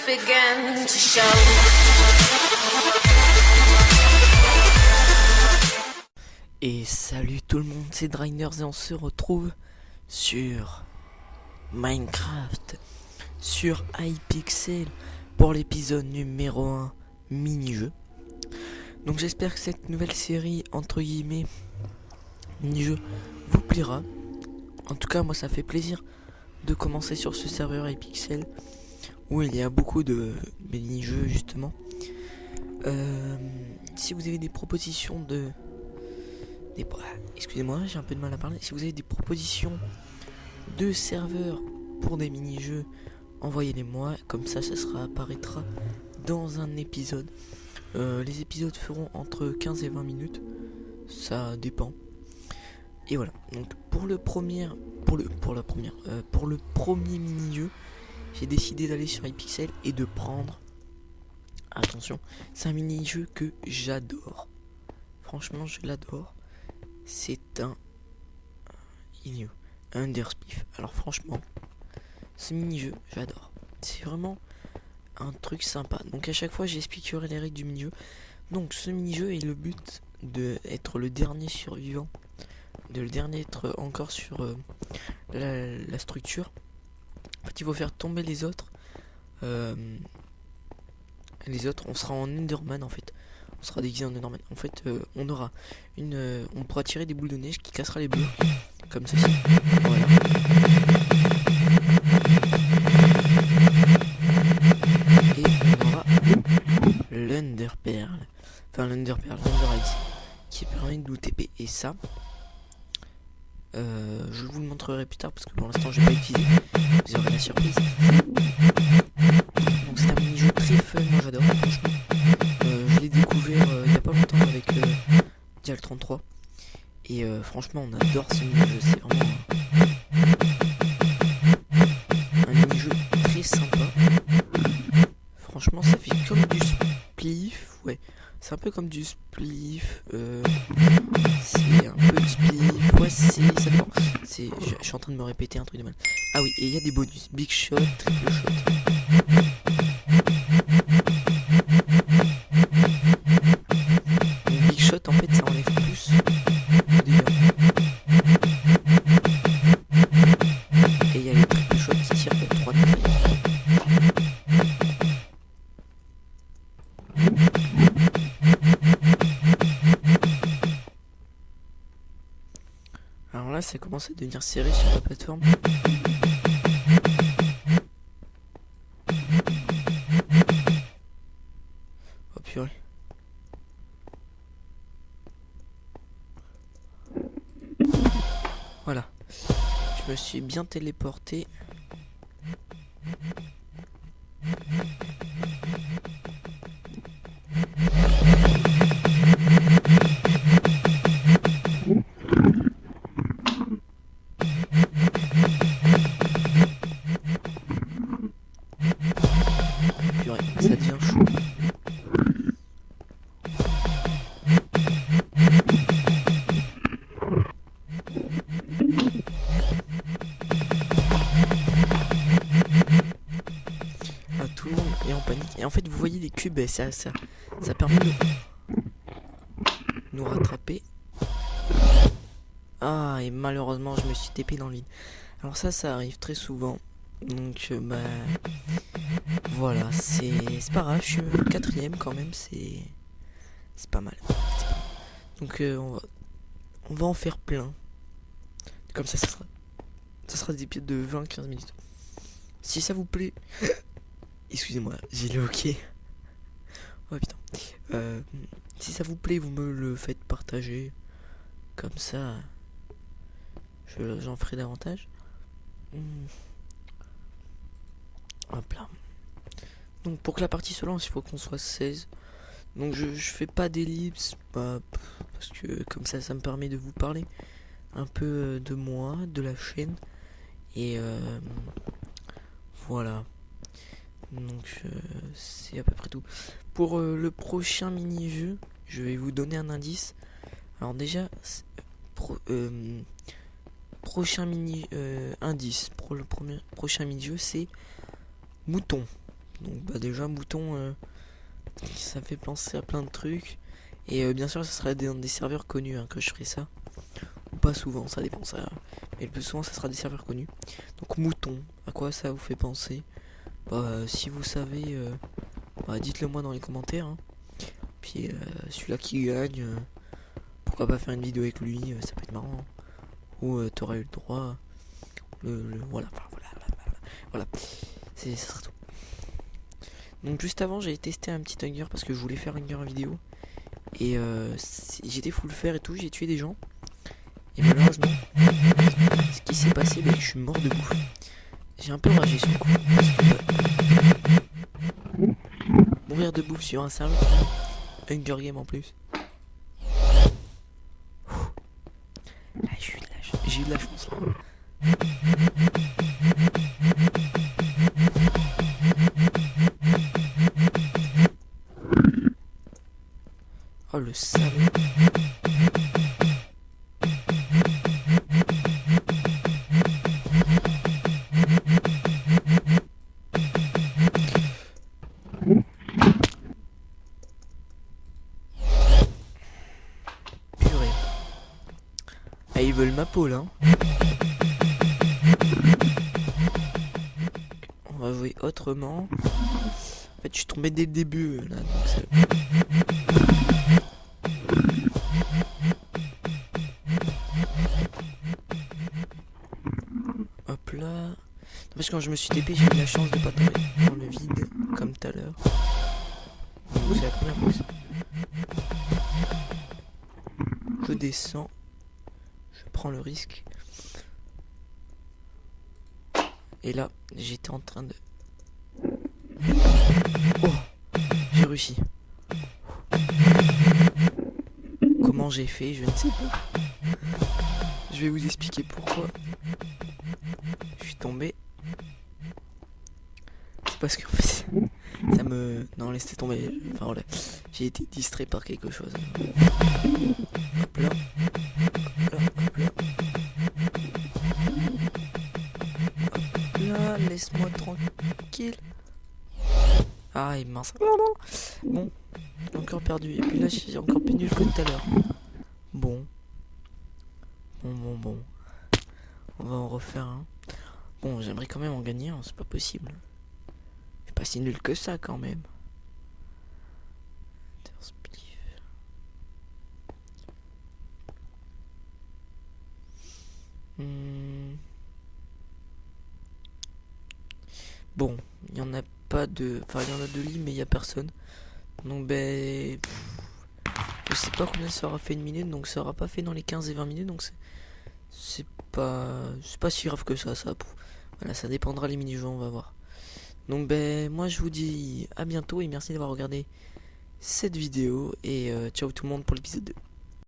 begin to show. Et salut tout le monde, c'est Drainers et on se retrouve sur Minecraft, sur Hypixel pour l'épisode numéro 1 mini-jeu. Donc j'espère que cette nouvelle série entre guillemets mini-jeu vous plaira. En tout cas moi ça fait plaisir de commencer sur ce serveur Hypixel où il y a beaucoup de mini-jeux justement. Si vous avez des propositions excusez-moi, j'ai un peu de mal à parler. Si vous avez des propositions de serveurs pour des mini-jeux, envoyez-les moi, comme ça apparaîtra dans un épisode. Les épisodes feront entre 15 et 20 minutes, ça dépend. Et voilà. Donc pour le premier mini-jeu, j'ai décidé d'aller sur Hypixel et de prendre. Attention, c'est un mini-jeu que j'adore. Franchement, je l'adore. C'est un Underspiff. Alors franchement, ce mini-jeu, j'adore. C'est vraiment un truc sympa. Donc à chaque fois, j'expliquerai les règles du mini-jeu. Donc ce mini-jeu est le but d'être le dernier survivant, de le dernier être encore sur la structure. En fait, il faut faire tomber les autres. Les autres, on sera en Enderman en fait. On sera déguisé en Enderman. En fait, on aura on pourra tirer des boules de neige qui cassera les blocs comme ceci. Voilà. Et on aura l'Underpearl, l'Under Ice, qui permet de nous TP. Et ça, je vous le montrerai plus tard parce que pour l'instant je vais pas utiliser. Vous aurez la surprise. Donc c'est un mini-jeu très fun, moi j'adore franchement. Je l'ai découvert il y a pas longtemps avec Dial 33 et franchement on adore ce mini-jeu, c'est vraiment un mini-jeu très sympa. Franchement ça fait comme du spliff, ouais, c'est un peu comme du spliff, c'est un peu du spliff, ouais ça dépend, je suis en train de me répéter un truc de mal. Ah oui, et il y a des bonus, big shot, triple shot. Big shot en fait ça enlève plus de dégâts. Et il y a les triple shots qui tirent pour 3 dégâts. Alors là ça commence à devenir serré sur la plateforme. Oh purée. Voilà, je me suis bien téléporté. Purée, ça devient chaud. Tout le monde est en panique. Et en fait, vous voyez les cubes, ça permet de nous rattraper. Ah, et malheureusement, je me suis TP dans le vide. Alors ça arrive très souvent. Donc, voilà, c'est pas grave. Je suis 4ème quand même. C'est pas mal. Donc, on va en faire plein. Comme ça sera des épisodes de 20-15 minutes. Si ça vous plaît. Excusez-moi, j'ai le hockey. Oh putain. Si ça vous plaît, vous me le faites partager. Comme ça, j'en ferai davantage. Hop là. Donc pour que la partie se lance, il faut qu'on soit 16. Donc je fais pas d'ellipse. Parce que comme ça me permet de vous parler un peu de moi, de la chaîne. Et voilà. Donc c'est à peu près tout. Pour le prochain mini-jeu, je vais vous donner un indice. Alors déjà, prochain indice pour le prochain mini-jeu, c'est mouton. Donc bah déjà mouton, ça fait penser à plein de trucs. Et bien sûr ça sera dans des serveurs connus hein, que je ferai ça. Ou pas souvent, ça dépend ça. Mais le plus souvent ça sera des serveurs connus. Donc mouton, à quoi ça vous fait penser? Bah si vous savez, bah, dites-le moi dans les commentaires hein. Puis celui-là qui gagne, pourquoi pas faire une vidéo avec lui, ça peut être marrant. Ou t'auras eu le droit. Voilà, voilà. Ça sera tout. Donc juste avant j'ai testé un petit hunger parce que je voulais faire hunger en vidéo. Et j'étais full faire et tout, j'ai tué des gens. Et malheureusement, ce qui s'est passé, bah, je suis mort de bouffe. J'ai un peu ragé sur le coup. Mourir de bouffe sur un serveur Hunger Game en plus. Là j'ai eu de la chance là. Oh le salaud. Purée. Ah ils veulent ma peau là. On va jouer autrement. En fait je suis tombé dès le début là donc c'est... Hop là. Parce que quand je me suis TP, j'ai eu la chance de pas tomber dans le vide comme tout à l'heure. C'est la première fois. Je descends. Je prends le risque. Et là, j'étais en train de... Oh, j'ai réussi. Comment j'ai fait, je ne sais pas. Je vais vous expliquer pourquoi. Je suis tombé. C'est parce qu'en fait, ça me... Non, laissez tomber. Enfin voilà, j'ai été distrait par quelque chose. Hop là. Hop là. Hop là, laisse-moi tranquille. Ah, mince. Bon, encore perdu. Et puis là, j'ai encore plus nul que tout à l'heure. Bon. On va en refaire un. Bon, j'aimerais quand même en gagner un, c'est pas possible. Je suis pas si nul que ça quand même. Bon, il y en a pas de... Enfin, il y en a de lits, mais il y a personne. Donc, ben... Je sais pas combien ça aura fait une minute, donc ça aura pas fait dans les 15 et 20 minutes, donc c'est pas si grave que ça. Voilà, ça dépendra les mini-jeux, on va voir. Donc, ben, moi je vous dis à bientôt et merci d'avoir regardé cette vidéo. Et ciao tout le monde pour l'épisode 2.